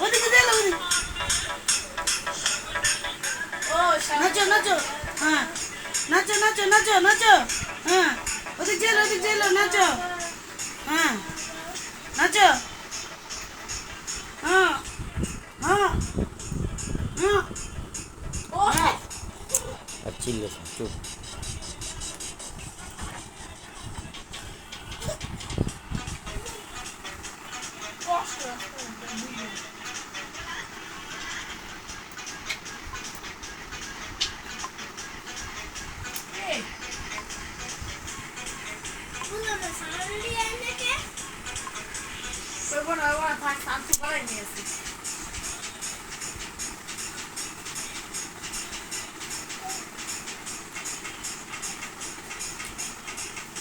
ওদিকে দে ওদিকে ও নাচো নাচো হ্যাঁ নাচো নাচো নাচো নাচো হ্যাঁ ওদিকে জেলো নাচো হ্যাঁ নাচো হ্যাঁ হ্যাঁ হ্যাঁ ও আর চিল্লে চুপ bueno, ahora está súper en eso.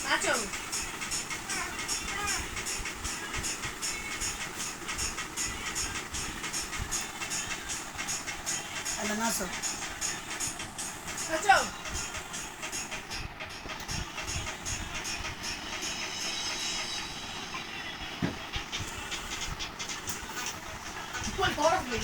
Nacho. Nacho. Nacho. ¿Cuál hora me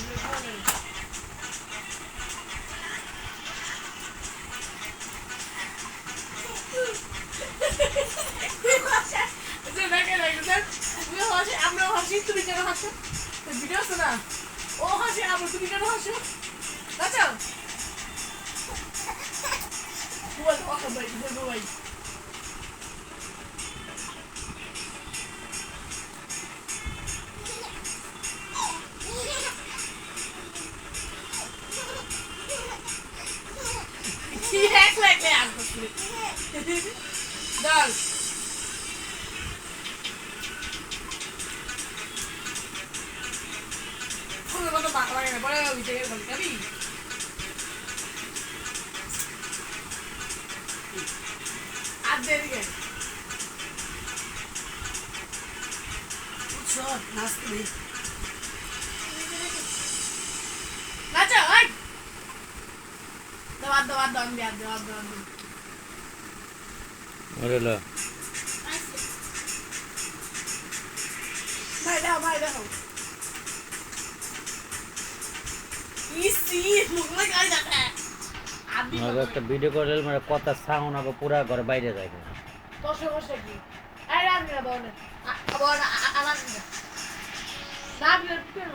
আমরাও হাসি তুমি কেন হাসো ভিডিও আছে না ও হাসে আবার তুমি কেন হাসো আচ্ছা বল ওকে ভাই বল ভাই কি এক লাগে আসলে দাও কত বাঁকা লাগে না বড় ওই জায়গায় বল কবি আজ দেরিগে চল নাচতে নাচো ওই দাও আমি দাও ওরে লো ভাই দাও ইসি মুখ না গাই যাচ্ছে আগে একটা ভিডিও করে মানে কথা সাউন্ড আগে পুরা ঘর বাইরে যায় তো সমস্যা কি আরে রাখবি না বল আবার আলাদা না বিয়ে পেরো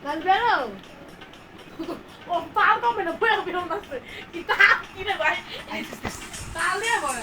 না বেরো ও পাও তো মেনো বেরো না কি তা কি রে ভাই তালে বড়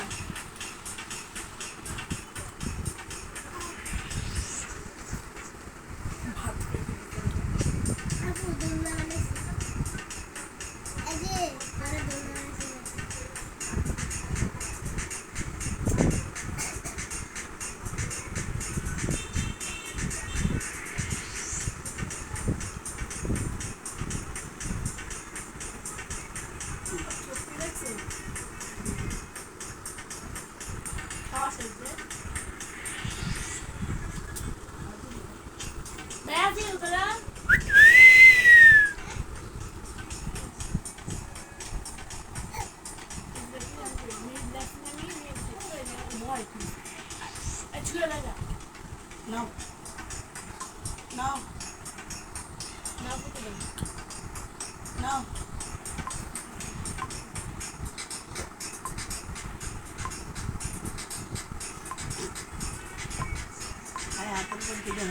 No. I have to go to the